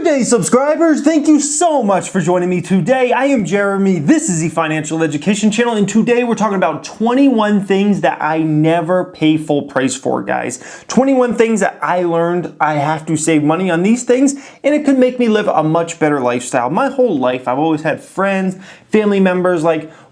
Good day, subscribers. Thank you so much for joining me today. I am Jeremy. This is the Financial Education Channel, and today we're talking about 21 things that I never pay full price for, guys. 21 things that I learned I have to save money on these things, and it could make me live a much better lifestyle. My whole life, I've always had friends, family members,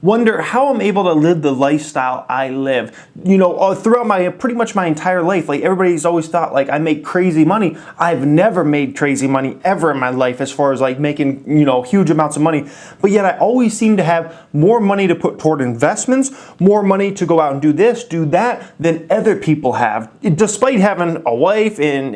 wonder how I'm able to live the lifestyle I live. Throughout pretty much my entire life, everybody's always thought I make crazy money. I've never made crazy money ever in my life as far as making, huge amounts of money. But yet I always seem to have more money to put toward investments, more money to go out and do this, do that than other people have, despite having a wife and,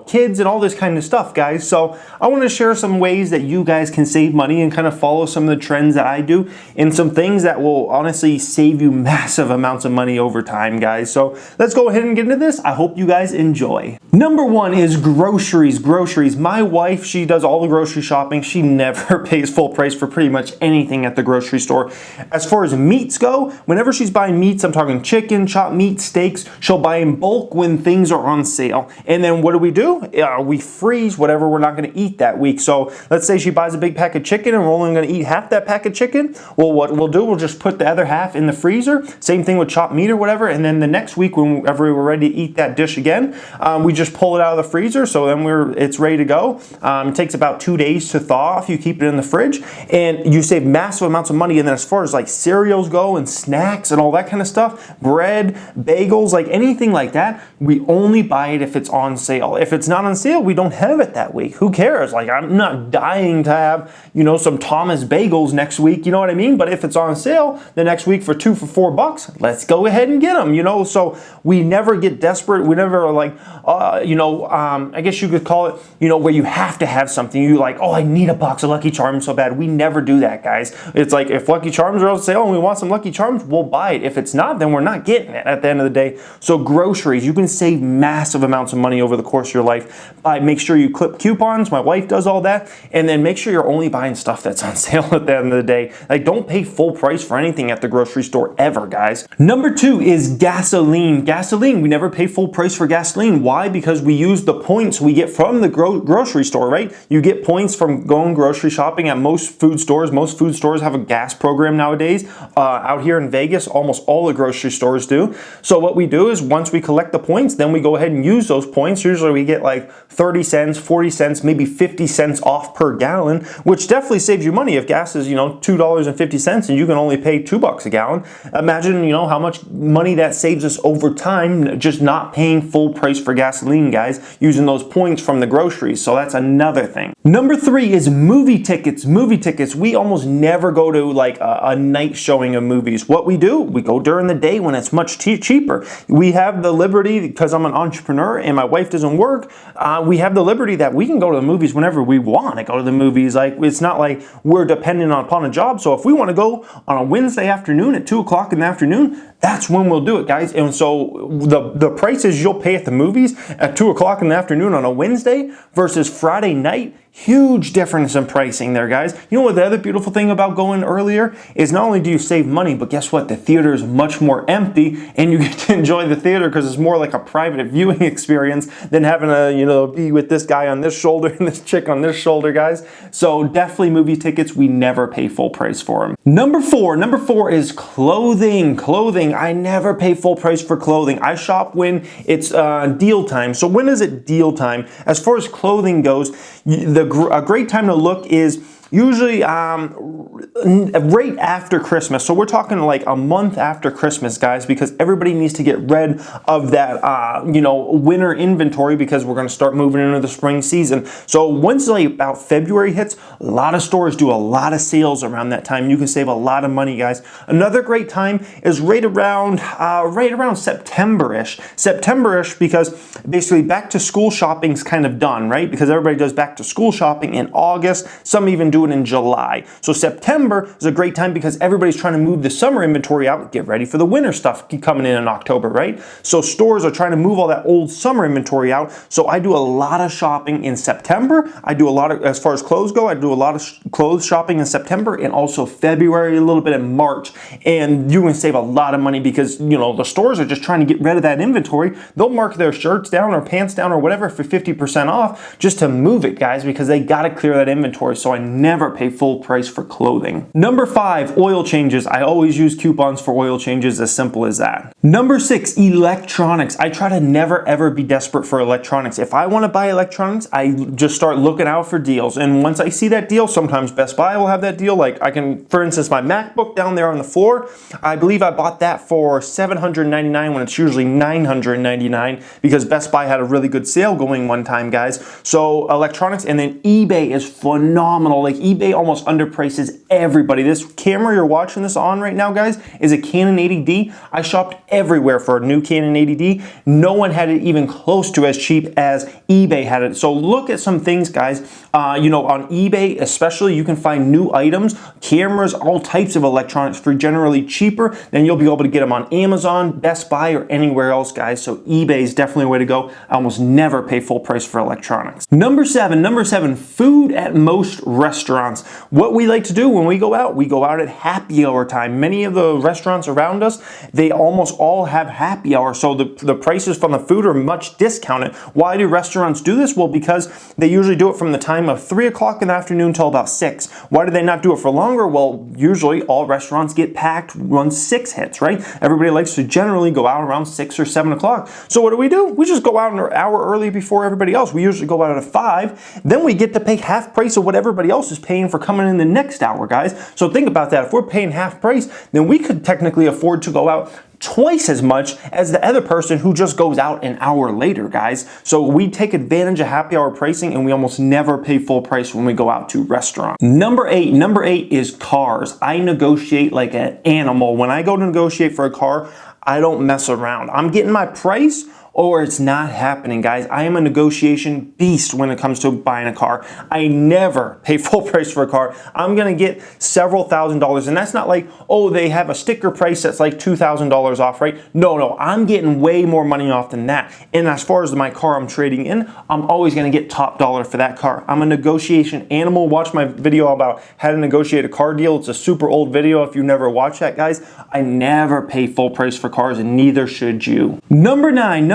kids and all this kind of stuff, guys. So I want to share some ways that you guys can save money and kind of follow some of the trends that I do and some things that will honestly save you massive amounts of money over time, guys. So let's go ahead and get into this. I hope you guys enjoy. Number one is groceries. Groceries. My wife, she does all the grocery shopping. She never pays full price for pretty much anything at the grocery store. As far as meats go, whenever she's buying meats, I'm talking chicken, chopped meat, steaks, she'll buy in bulk when things are on sale. And then what do? We freeze whatever we're not going to eat that week. So let's say she buys a big pack of chicken and we're only going to eat half that pack of chicken. Well, what we'll do, we'll just put the other half in the freezer. Same thing with chopped meat or whatever. And then the next week, whenever we're ready to eat that dish again, we just pull it out of the freezer. So then it's ready to go. It takes about 2 days to thaw if you keep it in the fridge, and you save massive amounts of money. And then as far as cereals go and snacks and all that kind of stuff, bread, bagels, anything like that, we only buy it if it's on sale. If it's not on sale, we don't have it that week. Who cares? I'm not dying to have, some Thomas bagels next week, you know what I mean? But if it's on sale the next week for $4, let's go ahead and get them, So we never get desperate. We never I guess you could call it, where you have to have something. You I need a box of Lucky Charms so bad. We never do that, guys. It's if Lucky Charms are on sale and we want some Lucky Charms, we'll buy it. If it's not, then we're not getting it at the end of the day. So groceries, you can save massive amounts of money over the course of your life by make sure you clip coupons. My wife does all that. And then make sure you're only buying stuff that's on sale at the end of the day. Don't pay full price for anything at the grocery store ever, guys. Number two is gasoline. Gasoline, we never pay full price for gasoline. Why? Because we use the points we get from the grocery store, right? You get points from going grocery shopping at most food stores. Most food stores have a gas program nowadays. Out here in Vegas, almost all the grocery stores do. So what we do is once we collect the points, then we go ahead and use those points. Usually we get 30 cents, 40 cents, maybe 50 cents off per gallon, which definitely saves you money. If gas is, $2.50 and you can only pay $2 a gallon, imagine, how much money that saves us over time, just not paying full price for gasoline, guys, using those points from the groceries. So that's another thing. Number three is movie tickets. Movie tickets. We almost never go to a night showing of movies. What we do, we go during the day when it's much cheaper. We have the liberty, because I'm an entrepreneur and my wife doesn't work, we have the liberty that we can go to the movies whenever we want to go to the movies. It's not like we're dependent upon a job. So if we want to go on a Wednesday afternoon at 2 o'clock in the afternoon, that's when we'll do it, guys. And so the prices you'll pay at the movies at 2 o'clock in the afternoon on a Wednesday versus Friday night, huge difference in pricing there, guys. You know what the other beautiful thing about going earlier is, not only do you save money, but guess what? The theater is much more empty and you get to enjoy the theater because it's more like a private viewing experience than having to, be with this guy on this shoulder and this chick on this shoulder, guys. So definitely movie tickets, we never pay full price for them. Number four is clothing. Clothing, I never pay full price for clothing. I shop when it's deal time. So when is it deal time? As far as clothing goes, a great time to look is usually right after Christmas. So we're talking a month after Christmas, guys, because everybody needs to get rid of that, winter inventory because we're going to start moving into the spring season. So once about February hits, a lot of stores do a lot of sales around that time. You can save a lot of money, guys. Another great time is right around September-ish. September-ish, because basically back to school shopping's kind of done, right? Because everybody does back to school shopping in August. Some even do do it in July. So September is a great time because everybody's trying to move the summer inventory out, get ready for the winter stuff coming in October, right? So stores are trying to move all that old summer inventory out. So I do a lot of shopping in September. I do a lot of, as far as clothes go, I do a lot of clothes shopping in September and also February, a little bit in March. And you can save a lot of money because, you know, the stores are just trying to get rid of that inventory. They'll mark their shirts down or pants down or whatever for 50% off just to move it, guys, because they got to clear that inventory. So I never pay full price for clothing. Number 5, oil changes. I always use coupons for oil changes, as simple as that. Number 6, electronics. I try to never ever be desperate for electronics. If I want to buy electronics, I just start looking out for deals. And once I see that deal, sometimes Best Buy will have that deal. Like I can, for instance, my MacBook down there on the floor, I believe I bought that for $799 when it's usually $999 because Best Buy had a really good sale going one time, guys. So electronics, and then eBay is phenomenal. Like eBay almost underprices everybody. This camera you're watching this on right now, guys, is a Canon 80D. I shopped everywhere for a new Canon 80D. No one had it even close to as cheap as eBay had it. So look at some things, guys. You know, on eBay especially, you can find new items, cameras, all types of electronics for generally cheaper than you'll be able to get them on Amazon, Best Buy, or anywhere else, guys. So eBay is definitely a way to go. I almost never pay full price for electronics. Number seven, food at most restaurants. What we like to do when we go out at happy hour time. Many of the restaurants around us, they almost all have happy hour. So the prices from the food are much discounted. Why do restaurants do this? Well, because they usually do it from the time of 3 o'clock in the afternoon till about 6. Why do they not do it for longer? Well, usually all restaurants get packed once 6 hits, right? Everybody likes to generally go out around 6 or 7 o'clock. So what do? We just go out an hour early before everybody else. We usually go out at 5. Then we get to pay half price of what everybody else is paying for coming in the next hour, guys. So think about that. If we're paying half price, then we could technically afford to go out twice as much as the other person who just goes out an hour later, guys. So we take advantage of happy hour pricing and we almost never pay full price when we go out to restaurants. Number eight is cars. I negotiate like an animal. When I go to negotiate for a car, I don't mess around. I'm getting my price or it's not happening, guys. I am a negotiation beast when it comes to buying a car. I never pay full price for a car. I'm gonna get several $1,000s, and that's not like, oh, they have a sticker price that's like $2,000 off, right? No, I'm getting way more money off than that. And as far as my car I'm trading in, I'm always gonna get top dollar for that car. I'm a negotiation animal. Watch my video about how to negotiate a car deal. It's a super old video if you never watched that, guys. I never pay full price for cars, and neither should you. Number nine,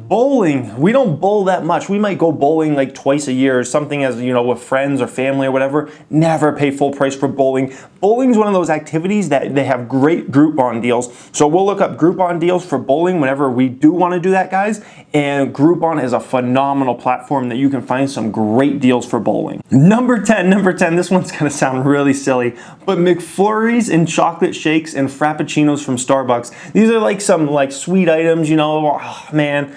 bowling. We don't bowl that much. We might go bowling like twice a year or something, as you know, with friends or family or whatever. Never pay full price for bowling. Bowling is one of those activities that they have great Groupon deals. So we'll look up Groupon deals for bowling whenever we do want to do that, guys. And Groupon is a phenomenal platform that you can find some great deals for bowling. Number 10, this one's gonna sound really silly, but McFlurries and chocolate shakes and Frappuccinos from Starbucks. These are like some like sweet items, you know. Oh, man.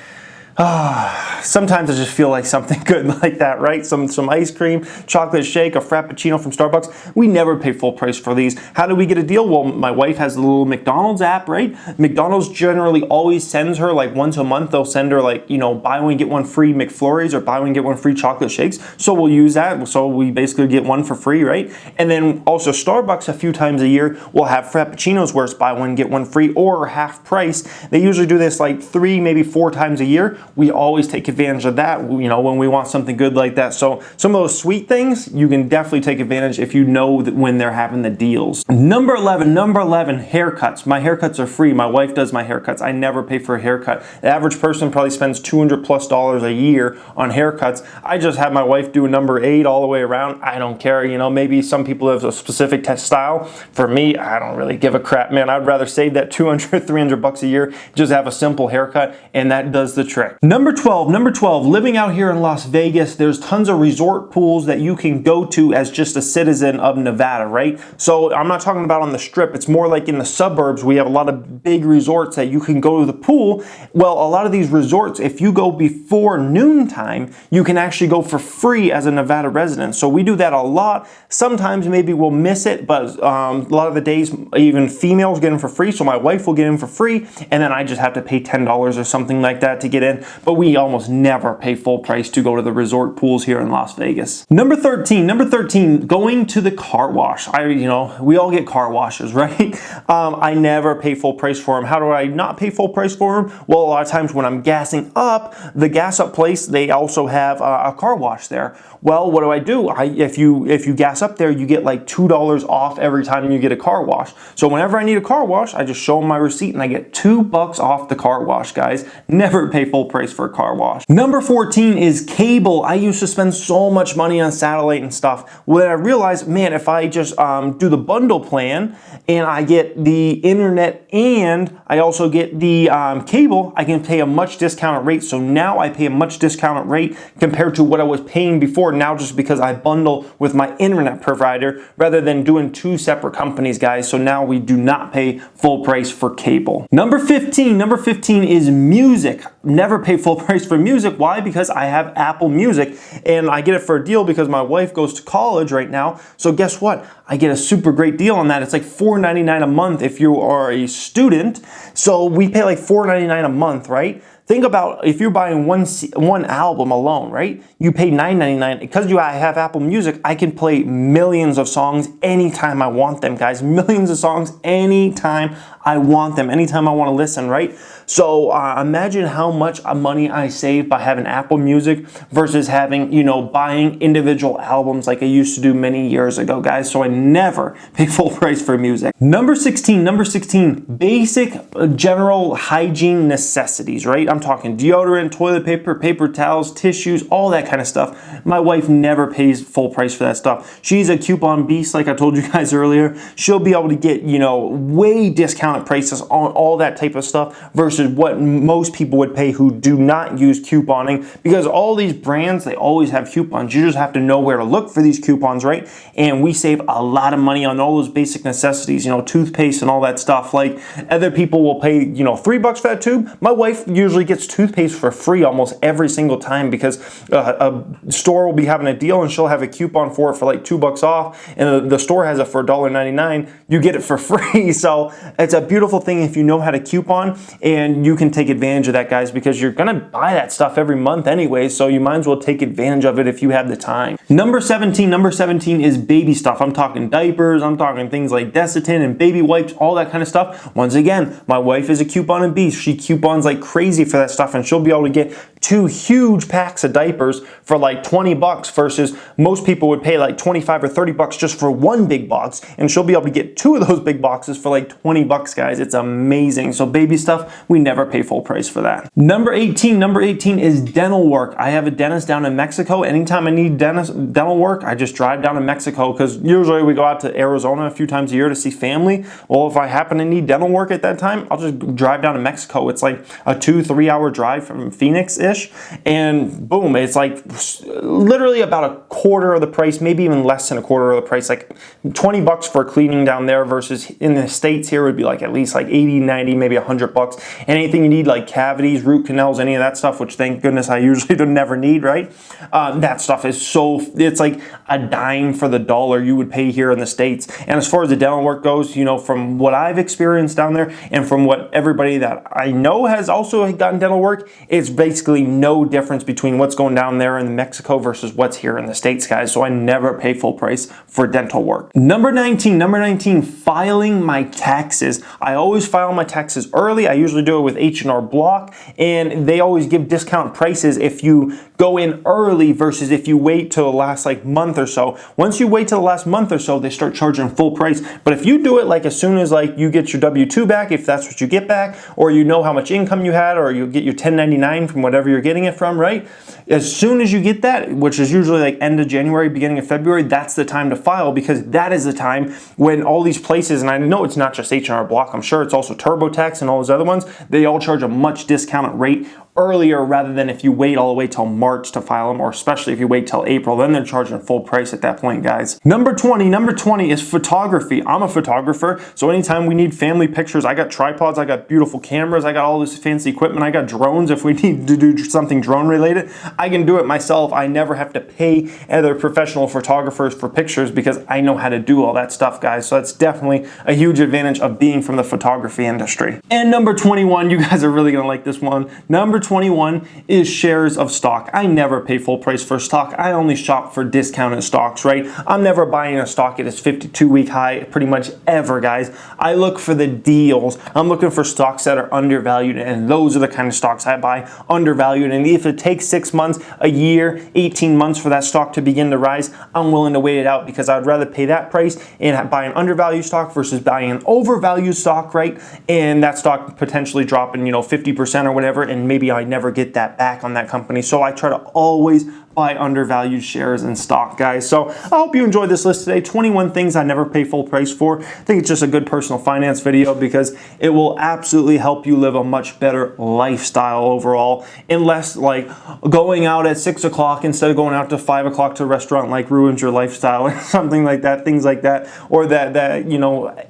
Sometimes I just feel like something good like that, right? Some ice cream, chocolate shake, a Frappuccino from Starbucks. We never pay full price for these. How do we get a deal? Well, my wife has the little McDonald's app, right? McDonald's generally always sends her like once a month. They'll send her like, you know, buy one, get one free McFlurries or buy one, get one free chocolate shakes. So we'll use that. So we basically get one for free, right? And then also Starbucks a few times a year will have Frappuccinos where it's buy one, get one free or half price. They usually do this like 3, maybe 4 times a year. We always take advantage of that, you know, when we want something good like that. So some of those sweet things, you can definitely take advantage if you know that when they're having the deals. Number 11, haircuts. My haircuts are free. My wife does my haircuts. I never pay for a haircut. The average person probably spends $200+ a year on haircuts. I just have my wife do a number 8 all the way around. I don't care, you know, maybe some people have a specific style. For me, I don't really give a crap, man. I'd rather save that $200, $300 a year, just have a simple haircut, and that does the trick. Number 12, living out here in Las Vegas, there's tons of resort pools that you can go to as just a citizen of Nevada, right? So I'm not talking about on the strip. It's more like in the suburbs. We have a lot of big resorts that you can go to the pool. Well, a lot of these resorts, if you go before noontime, you can actually go for free as a Nevada resident. So we do that a lot. Sometimes maybe we'll miss it, but a lot of the days, even females get in for free. So my wife will get in for free, and then I just have to pay $10 or something like that to get in. weekend, but we almost never pay full price to go to the resort pools here in Las Vegas. Number 13, going to the car wash. We all get car washes, right? I never pay full price for them. How do I not pay full price for them? Well, a lot of times when I'm gassing up, the gas up place, they also have a car wash there. Well, what do? If you gas up there, you get like $2 off every time you get a car wash. So whenever I need a car wash, I just show them my receipt and I get $2 off the car wash, guys. Never pay full price for a car wash. Number 14 is cable. I used to spend so much money on satellite and stuff. When I realized, man, if I just do the bundle plan and I get the internet and I also get the cable, I can pay a much discounted rate. So now I pay a much discounted rate compared to what I was paying before, now just because I bundle with my internet provider rather than doing two separate companies, guys. So now we do not pay full price for cable. Number 15 is music. Never pay full price for music. Why? Because I have Apple Music and I get it for a deal because my wife goes to college right now. So guess what? I get a super great deal on that. It's like $4.99 a month if you are a student. So we pay like $4.99 a month, right? Think about if you're buying one album alone, right? You pay $9.99. Because I have Apple Music, I can play millions of songs anytime I want them, guys. Millions of songs anytime I want them, anytime I want to listen, right? So imagine how much money I save by having Apple Music versus having, buying individual albums like I used to do many years ago, guys. So I never pay full price for music. Number 16, basic general hygiene necessities, right? I'm talking deodorant, toilet paper, paper towels, tissues, all that kind of stuff. My wife never pays full price for that stuff. She's a coupon beast, like I told you guys earlier. She'll be able to get, way discounted prices on all that type of stuff versus what most people would pay who do not use couponing, because all these brands, they always have coupons. You just have to know where to look for these coupons, right? And we save a lot of money on all those basic necessities, toothpaste and all that stuff. Like other people will pay, $3 for that tube. My wife usually gets toothpaste for free almost every single time because a store will be having a deal and she'll have a coupon for it for like $2 off, and the store has it for $1.99. You get it for free. So it's a beautiful thing if you know how to coupon, and you can take advantage of that, guys, because you're gonna buy that stuff every month anyway, so you might as well take advantage of it if you have the time. Number 17 is baby stuff. I'm talking diapers, I'm talking things like Desitin and baby wipes, all that kind of stuff. Once again, my wife is a couponing beast. She coupons like crazy for that stuff, and she'll be able to get 2 huge packs of diapers for like $20 versus most people would pay like $25 or $30 just for one big box, and she'll be able to get 2 of those big boxes for like $20, guys. It's amazing. So baby stuff, we never pay full price for that. Number 18 is dental work. I have a dentist down in Mexico. Anytime I need dental work, I just drive down to Mexico, because usually we go out to Arizona a few times a year to see family. Well, if I happen to need dental work at that time, I'll just drive down to Mexico. It's like a 2-3 hour drive from Phoenix-ish, and boom, it's like literally about a quarter of the price, maybe even less than a quarter of the price, like $20 for cleaning down there versus in the States here would be like at least like 80, 90, maybe $100. Anything you need like cavities, root canals, any of that stuff, which thank goodness I usually don't never need, right? That stuff is it's like a dime for the dollar you would pay here in the States. And as far as the dental work goes, from what I've experienced down there and from what everybody that I know has also gotten dental work, it's basically no difference between what's going down there in Mexico versus what's here in the States, guys. So I never pay full price for dental work. Number 19, filing my taxes. I always file my taxes early. I usually do it with H&R Block, and they always give discount prices if you go in early versus if you wait till the last like month or so. Once you wait till the last month or so, they start charging full price. But if you do it like as soon as like you get your W-2 back, if that's what you get back, or you know how much income you had, or you get your 1099 from whatever you're getting it from, right? As soon as you get that, which is usually like end of January, beginning of February, that's the time to file, because that is the time when all these places, and I know it's not just H&R Block, I'm sure it's also TurboTax and all those other ones, they all charge a much discounted rate earlier rather than if you wait all the way till March to file them, or especially if you wait till April, then they're charging full price at that point, guys. Number 20 is photography. I'm a photographer, so anytime we need family pictures, I got tripods, I got beautiful cameras, I got all this fancy equipment, I got drones. If we need to do something drone related, I can do it myself. I never have to pay other professional photographers for pictures because I know how to do all that stuff, guys. So that's definitely a huge advantage of being from the photography industry. And number 21, you guys are really gonna like this one. Number 21 is shares of stock. I never pay full price for stock. I only shop for discounted stocks, right? I'm never buying a stock at its 52-week high pretty much ever, guys. I look for the deals. I'm looking for stocks that are undervalued, and those are the kind of stocks I buy, undervalued. And if it takes 6 months, a year, 18 months for that stock to begin to rise, I'm willing to wait it out, because I'd rather pay that price and buy an undervalued stock versus buying an overvalued stock, right? And that stock potentially dropping, 50% or whatever, and maybe I never get that back on that company. So I try to always buy undervalued shares and stock, guys. So I hope you enjoyed this list today. 21 things I never pay full price for. I think it's just a good personal finance video, because it will absolutely help you live a much better lifestyle overall, unless like going out at 6 o'clock instead of going out to 5 o'clock to a restaurant like ruins your lifestyle or something like that, things like that. Or that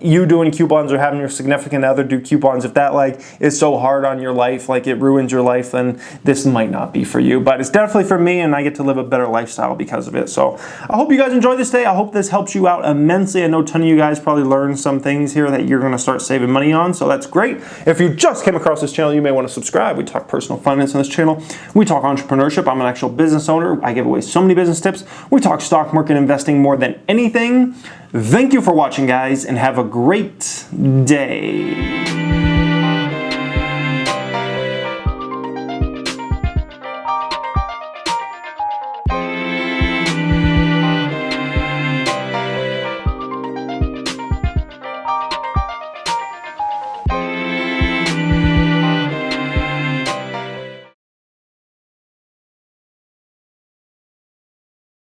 you doing coupons or having your significant other do coupons, if that like is so hard on your life, like it ruins your life, then this might not be for you. But it's definitely for me, and I get to live a better lifestyle because of it. So I hope you guys enjoyed this day. I hope this helps you out immensely. I know a ton of you guys probably learned some things here that you're going to start saving money on, so that's great. If you just came across this channel, you may want to subscribe. We talk personal finance on this channel. We talk entrepreneurship. I'm an actual business owner. I give away so many business tips. We talk stock market investing more than anything. Thank you for watching, guys, and have a great day.